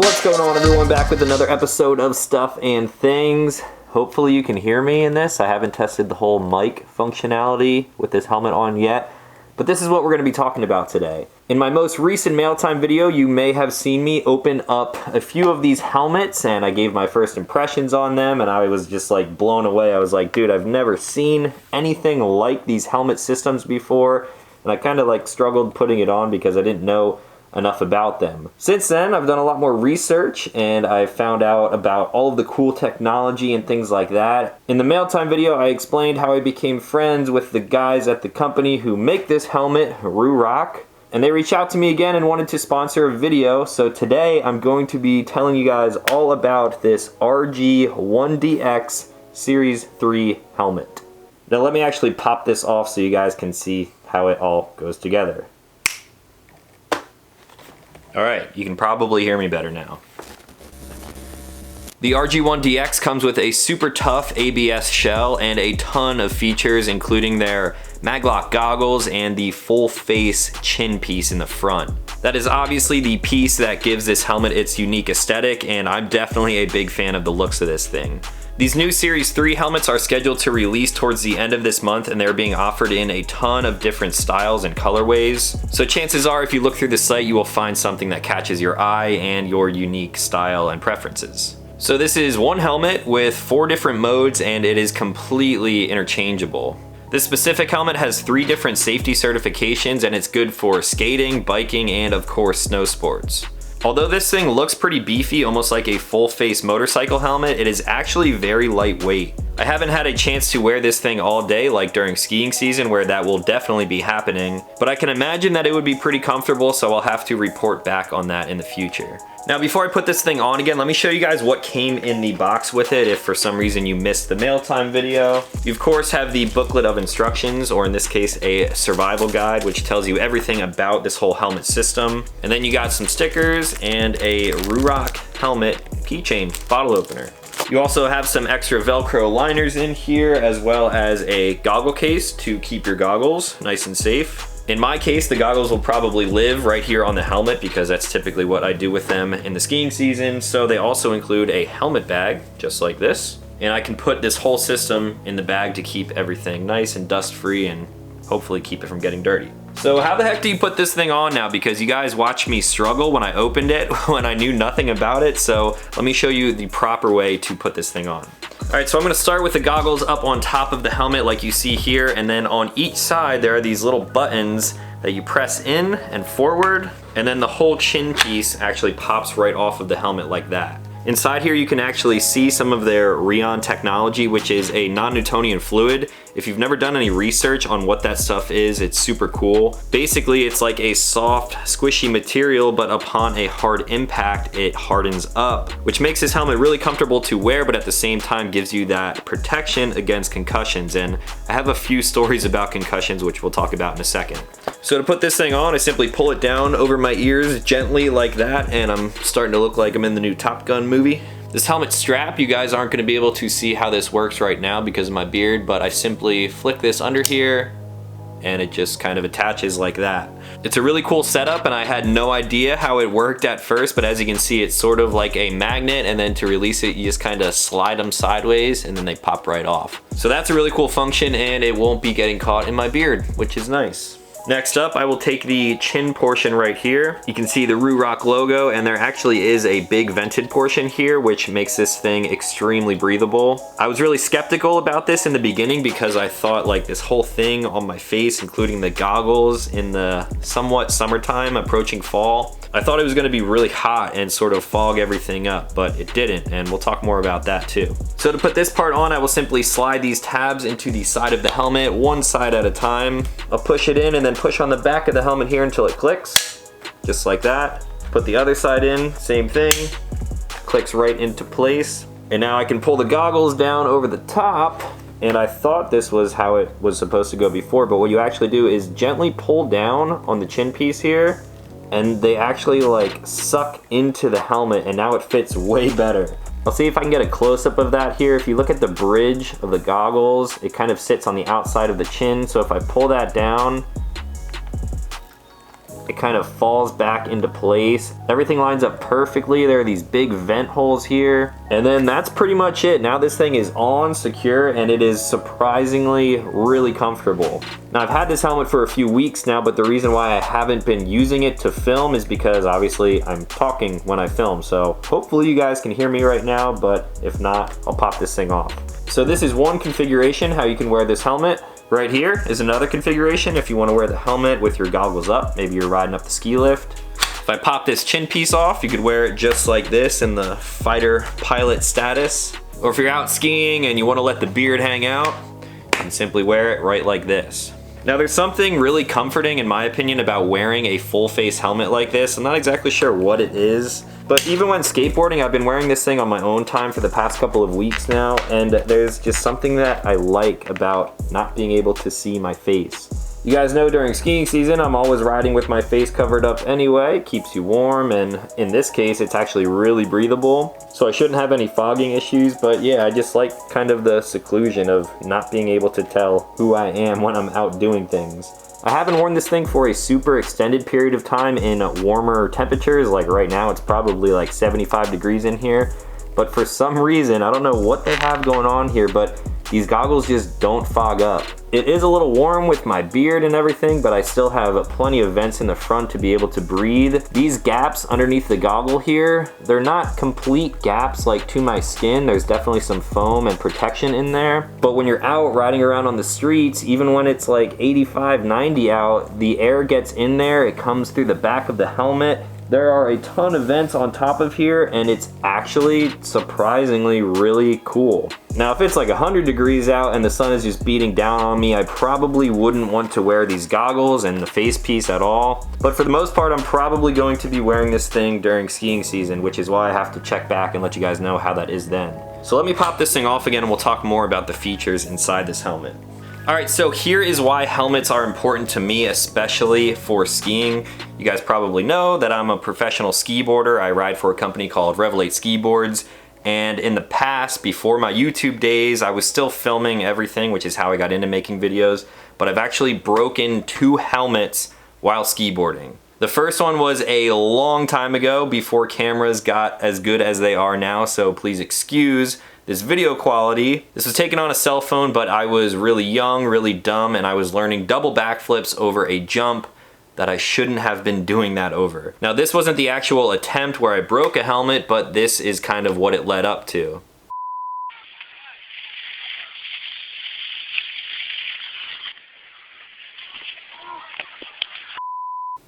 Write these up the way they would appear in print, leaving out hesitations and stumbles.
What's going on, everyone? Back with another episode of Stuff and Things. Hopefully you can hear me in this. I haven't tested the whole mic functionality with this helmet on yet, but this is what we're going to be talking about today. In my most recent mail time video, you may have seen me open up a few of these helmets, and I gave my first impressions on them, and I was just like blown away. I was like, dude, I've never seen anything like these helmet systems before, and I kind of like struggled putting it on because I didn't know enough about them. Since then, I've done a lot more research and I found out about all of the cool technology and things like that. In the mail time video, I explained how I became friends with the guys at the company who make this helmet, Ruroc, and they reached out to me again and wanted to sponsor a video. So today I'm going to be telling you guys all about this RG1-DX Series 3 helmet. Now let me actually pop this off so you guys can see how it all goes together. Alright, you can probably hear me better now. The RG1-DX comes with a super tough ABS shell and a ton of features, including their maglock goggles and the full face chin piece in the front. That is obviously the piece that gives this helmet its unique aesthetic, and I'm definitely a big fan of the looks of this thing. These new Series 3 helmets are scheduled to release towards the end of this month, and they're being offered in a ton of different styles and colorways. So chances are if you look through the site, you will find something that catches your eye and your unique style and preferences. So this is one helmet with 4 different modes, and it is completely interchangeable. This specific helmet has 3 different safety certifications, and it's good for skating, biking, and of course snow sports. Although this thing looks pretty beefy, almost like a full-face motorcycle helmet, it is actually very lightweight. I haven't had a chance to wear this thing all day like during skiing season, where that will definitely be happening, but I can imagine that it would be pretty comfortable, so I'll have to report back on that in the future. Now before I put this thing on again, let me show you guys what came in the box with it if for some reason you missed the mail time video. You of course have the booklet of instructions, or in this case a survival guide, which tells you everything about this whole helmet system. And then you got some stickers and a Ruroc helmet keychain bottle opener. You also have some extra Velcro liners in here, as well as a goggle case to keep your goggles nice and safe. In my case, the goggles will probably live right here on the helmet because that's typically what I do with them in the skiing season. So they also include a helmet bag, just like this. And I can put this whole system in the bag to keep everything nice and dust-free and hopefully keep it from getting dirty. So how the heck do you put this thing on now? Because you guys watched me struggle when I opened it when I knew nothing about it. So let me show you the proper way to put this thing on. All right, so I'm gonna start with the goggles up on top of the helmet like you see here, and then on each side there are these little buttons that you press in and forward, and then the whole chin piece actually pops right off of the helmet like that. Inside here you can actually see some of their Rheon technology, which is a non-Newtonian fluid. If you've never done any research on what that stuff is, it's super cool. Basically, it's like a soft, squishy material, but upon a hard impact, it hardens up, which makes this helmet really comfortable to wear, but at the same time gives you that protection against concussions. And I have a few stories about concussions, which we'll talk about in a second. So to put this thing on, I simply pull it down over my ears gently like that, and I'm starting to look like I'm in the new Top Gun movie. This helmet strap, you guys aren't going to be able to see how this works right now because of my beard, but I simply flick this under here and it just kind of attaches like that. It's a really cool setup, and I had no idea how it worked at first, but as you can see, it's sort of like a magnet, and then to release it, you just kind of slide them sideways and then they pop right off. So that's a really cool function, and it won't be getting caught in my beard, which is nice. Next up, I will take the chin portion right here. You can see the Ruroc logo, and there actually is a big vented portion here, which makes this thing extremely breathable. I was really skeptical about this in the beginning because I thought like this whole thing on my face, including the goggles in the somewhat summertime approaching fall, I thought it was gonna be really hot and sort of fog everything up, but it didn't, and we'll talk more about that too. So to put this part on, I will simply slide these tabs into the side of the helmet, one side at a time. I'll push it in and then push on the back of the helmet here until it clicks, just like that. Put the other side in, same thing, clicks right into place. And now I can pull the goggles down over the top, and I thought this was how it was supposed to go before, but what you actually do is gently pull down on the chin piece here, and they actually like suck into the helmet, and now it fits way better. I'll see if I can get a close-up of that here. If you look at the bridge of the goggles, it kind of sits on the outside of the chin, so if I pull that down, it kind of falls back into place. Everything lines up perfectly. There are these big vent holes here. And then that's pretty much it. Now this thing is on, secure, and it is surprisingly really comfortable. Now I've had this helmet for a few weeks now, but the reason why I haven't been using it to film is because obviously I'm talking when I film. So hopefully you guys can hear me right now, but if not, I'll pop this thing off. So this is one configuration how you can wear this helmet. Right here is another configuration if you want to wear the helmet with your goggles up. Maybe you're riding up the ski lift. If I pop this chin piece off, you could wear it just like this in the fighter pilot status. Or if you're out skiing and you want to let the beard hang out, you can simply wear it right like this. Now there's something really comforting in my opinion about wearing a full face helmet like this. I'm not exactly sure what it is, but even when skateboarding, I've been wearing this thing on my own time for the past couple of weeks now, and there's just something that I like about not being able to see my face. You guys know during skiing season, I'm always riding with my face covered up anyway. It keeps you warm, and in this case, it's actually really breathable. So I shouldn't have any fogging issues, but yeah, I just like kind of the seclusion of not being able to tell who I am when I'm out doing things. I haven't worn this thing for a super extended period of time in warmer temperatures. Like right now, it's probably like 75 degrees in here. But for some reason, I don't know what they have going on here, but these goggles just don't fog up. It is a little warm with my beard and everything, but I still have plenty of vents in the front to be able to breathe. These gaps underneath the goggle here, they're not complete gaps like to my skin. There's definitely some foam and protection in there. But when you're out riding around on the streets, even when it's like 85, 90 out, the air gets in there, it comes through the back of the helmet. There are a ton of vents on top of here, and it's actually surprisingly really cool. Now, if it's like 100 degrees out and the sun is just beating down on me, I probably wouldn't want to wear these goggles and the face piece at all. But for the most part, I'm probably going to be wearing this thing during skiing season, which is why I have to check back and let you guys know how that is then. So let me pop this thing off again and we'll talk more about the features inside this helmet. Alright, so here is why helmets are important to me, especially for skiing. You guys probably know that I'm a professional ski boarder. I ride for a company called Revelate Ski Boards. And in the past, before my YouTube days, I was still filming everything, which is how I got into making videos. But I've actually broken 2 helmets while ski boarding. The first one was a long time ago, before cameras got as good as they are now, so please excuse this video quality. This was taken on a cell phone, but I was really young, really dumb, and I was learning double backflips over a jump that I shouldn't have been doing that over. Now, this wasn't the actual attempt where I broke a helmet, but this is kind of what it led up to.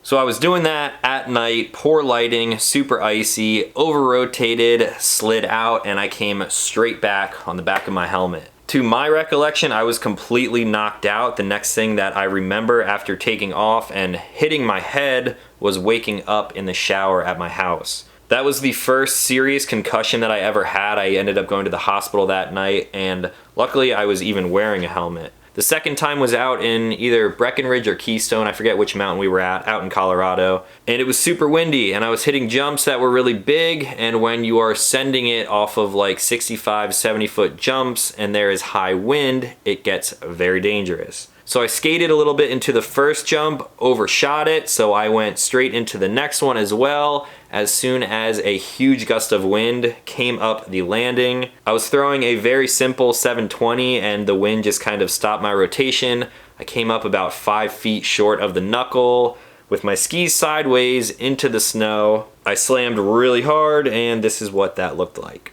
So I was doing that at night, poor lighting, super icy, over-rotated, slid out, and I came straight back on the back of my helmet. To my recollection, I was completely knocked out. The next thing that I remember after taking off and hitting my head was waking up in the shower at my house. That was the first serious concussion that I ever had. I ended up going to the hospital that night, and luckily I was even wearing a helmet. The second time was out in either Breckenridge or Keystone, I forget which mountain we were at, out in Colorado. And it was super windy, and I was hitting jumps that were really big, and when you are sending it off of like 65, 70 foot jumps and there is high wind, it gets very dangerous. So I skated a little bit into the first jump, overshot it, so I went straight into the next one as well, as soon as a huge gust of wind came up the landing. I was throwing a very simple 720 and the wind just kind of stopped my rotation. I came up about 5 feet short of the knuckle with my skis sideways into the snow. I slammed really hard, and this is what that looked like.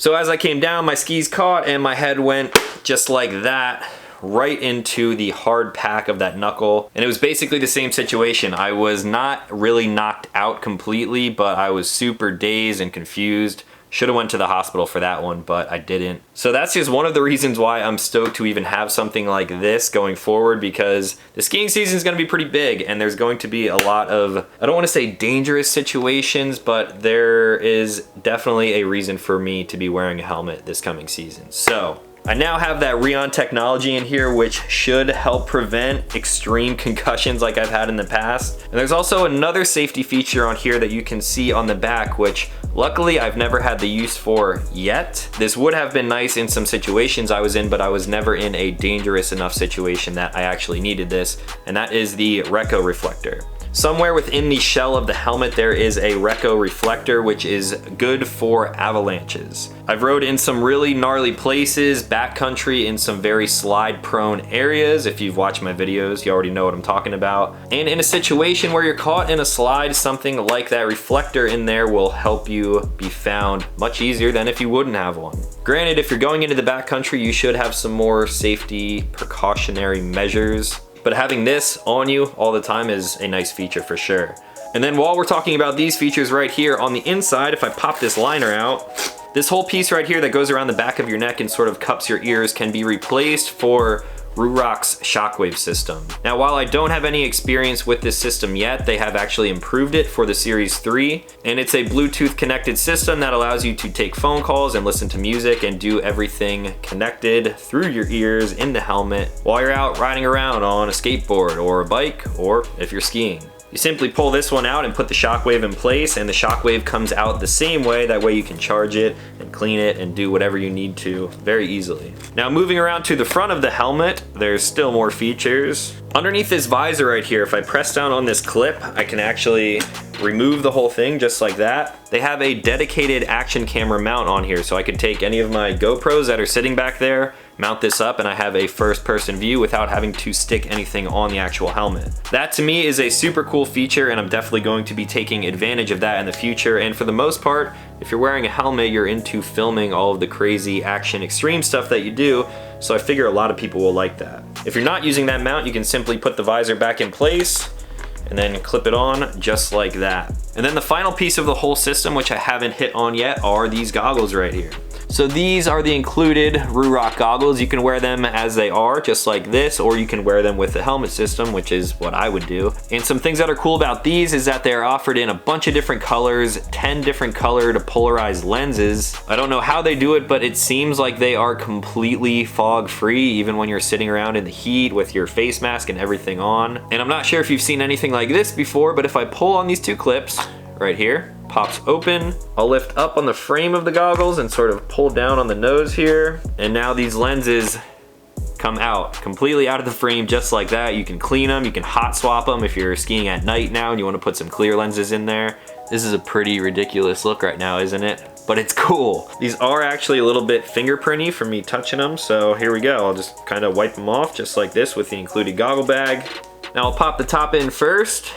So as I came down, my skis caught and my head went just like that, right into the hard pack of that knuckle. And it was basically the same situation. I was not really knocked out completely, but I was super dazed and confused. Should have went to the hospital for that one, but I didn't. So that's just one of the reasons why I'm stoked to even have something like this going forward, because the skiing season is going to be pretty big and there's going to be a lot of, I don't want to say dangerous situations, but there is definitely a reason for me to be wearing a helmet this coming season. So I now have that Rheon technology in here, which should help prevent extreme concussions like I've had in the past. And there's also another safety feature on here that you can see on the back, which luckily I've never had the use for yet. This would have been nice in some situations I was in, but I was never in a dangerous enough situation that I actually needed this, and that is the Recco Reflector. Somewhere within the shell of the helmet there is a Recco Reflector, which is good for avalanches. I've rode in some really gnarly places, backcountry, in some very slide prone areas. If you've watched my videos, you already know what I'm talking about. And in a situation where you're caught in a slide, something like that reflector in there will help you be found much easier than if you wouldn't have one. Granted, if you're going into the backcountry, you should have some more safety precautionary measures, but having this on you all the time is a nice feature for sure. And then while we're talking about these features right here, on the inside, if I pop this liner out, this whole piece right here that goes around the back of your neck and sort of cups your ears can be replaced for Ruroc's Shockwave System. Now, while I don't have any experience with this system yet, they have actually improved it for the Series 3, and it's a Bluetooth connected system that allows you to take phone calls and listen to music and do everything connected through your ears in the helmet while you're out riding around on a skateboard or a bike, or if you're skiing. You simply pull this one out and put the Shockwave in place, and the Shockwave comes out the same way. That way you can charge it and clean it and do whatever you need to very easily. Now, moving around to the front of the helmet, there's still more features. Underneath this visor right here, if I press down on this clip, I can actually remove the whole thing just like that. They have a dedicated action camera mount on here, so I could take any of my GoPros that are sitting back there, mount this up, and I have a first-person view without having to stick anything on the actual helmet. That to me is a super cool feature, and I'm definitely going to be taking advantage of that in the future. And for the most part, if you're wearing a helmet, you're into filming all of the crazy action extreme stuff that you do, so I figure a lot of people will like that. If you're not using that mount, you can simply put the visor back in place and then clip it on just like that. And then the final piece of the whole system, which I haven't hit on yet, are these goggles right here. So these are the included Ruroc goggles. You can wear them as they are, just like this, or you can wear them with the helmet system, which is what I would do. And some things that are cool about these is that they're offered in a bunch of different colors, 10 different colored polarized lenses. I don't know how they do it, but it seems like they are completely fog free, even when you're sitting around in the heat with your face mask and everything on. And I'm not sure if you've seen anything like this before, but if I pull on these two clips right here, pops open, I'll lift up on the frame of the goggles and sort of pull down on the nose here, and now these lenses come out completely out of the frame just like that. You can clean them, you can hot swap them if you're skiing at night now and you want to put some clear lenses in there. This is a pretty ridiculous look right now, isn't it? But it's cool. These are actually a little bit fingerprinty from me touching them, so here we go. I'll just kind of wipe them off just like this with the included goggle bag. Now I'll pop the top in first,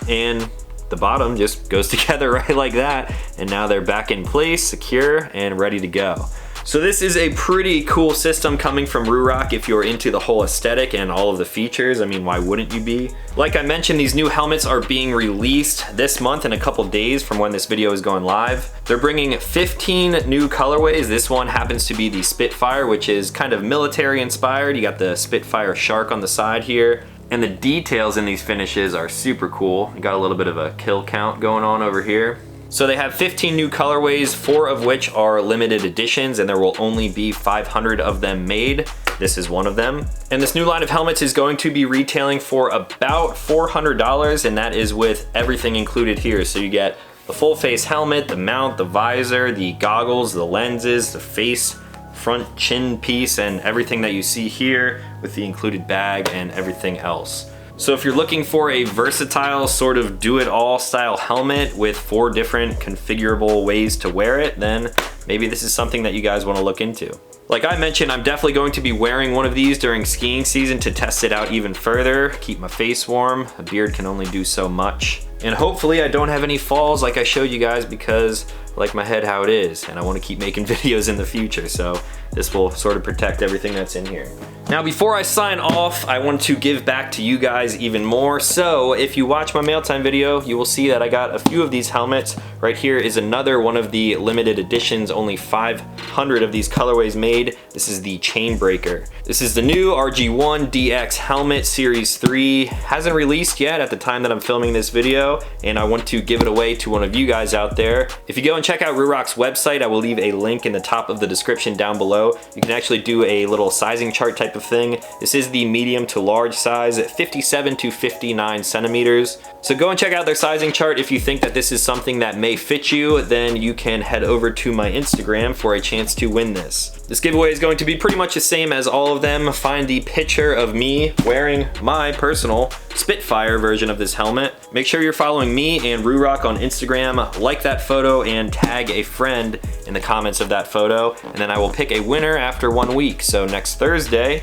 and the bottom just goes together right like that, and now they're back in place, secure, and ready to go. So this is a pretty cool system coming from Ruroc if you're into the whole aesthetic and all of the features. I mean, why wouldn't you be? Like I mentioned, these new helmets are being released this month in a couple days from when this video is going live. They're bringing 15 new colorways. This one happens to be the Spitfire, which is kind of military inspired. You got the Spitfire shark on the side here. And the details in these finishes are super cool. You got a little bit of a kill count going on over here. So they have 15 new colorways, 4 of which are limited editions, and there will only be 500 of them made. This is one of them. And this new line of helmets is going to be retailing for about $400, and that is with everything included here. So you get the full face helmet, the mount, the visor, the goggles, the lenses, the face, front chin piece, and everything that you see here with the included bag and everything else. So if you're looking for a versatile sort of do-it-all style helmet with 4 different configurable ways to wear it, then maybe this is something that you guys want to look into. Like I mentioned, I'm definitely going to be wearing one of these during skiing season to test it out even further, keep my face warm. A beard can only do so much. And hopefully I don't have any falls like I showed you guys, because I like my head how it is and I want to keep making videos in the future, so this will sort of protect everything that's in here. Now before I sign off, I want to give back to you guys even more. So if you watch my mail time video, you will see that I got a few of these helmets. Right here is another one of the limited editions, only 500 of these colorways made. This is the Chain Breaker. This is the new RG1-DX Helmet Series 3. Hasn't released yet at the time that I'm filming this video. video, and I want to give it away to one of you guys out there. If you go and check out Ruroc's website, I will leave a link in the top of the description down below. You can actually do a little sizing chart type of thing. This is the medium to large size at 57 to 59 centimeters. So go and check out their sizing chart. If you think that this is something that may fit you, then you can head over to my Instagram for a chance to win this. This giveaway is going to be pretty much the same as all of them. Find the picture of me wearing my personal Spitfire version of this helmet. Make sure you're following me and Ruroc on Instagram, like that photo, and tag a friend in the comments of that photo, and then I will pick a winner after 1 week. So next Thursday,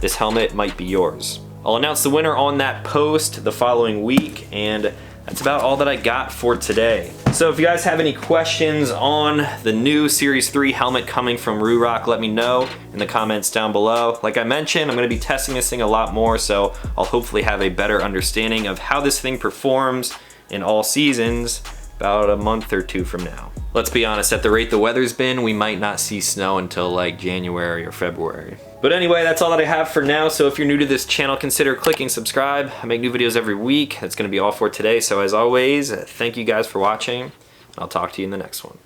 this helmet might be yours. I'll announce the winner on that post the following week, and that's about all that I got for today. So if you guys have any questions on the new Series 3 helmet coming from Ruroc, let me know in the comments down below. Like I mentioned, I'm gonna be testing this thing a lot more, so I'll hopefully have a better understanding of how this thing performs in all seasons about a month or two from now. Let's be honest, at the rate the weather's been, we might not see snow until like January or February. But anyway, that's all that I have for now. So if you're new to this channel, consider clicking subscribe. I make new videos every week. That's gonna be all for today. So as always, thank you guys for watching. I'll talk to you in the next one.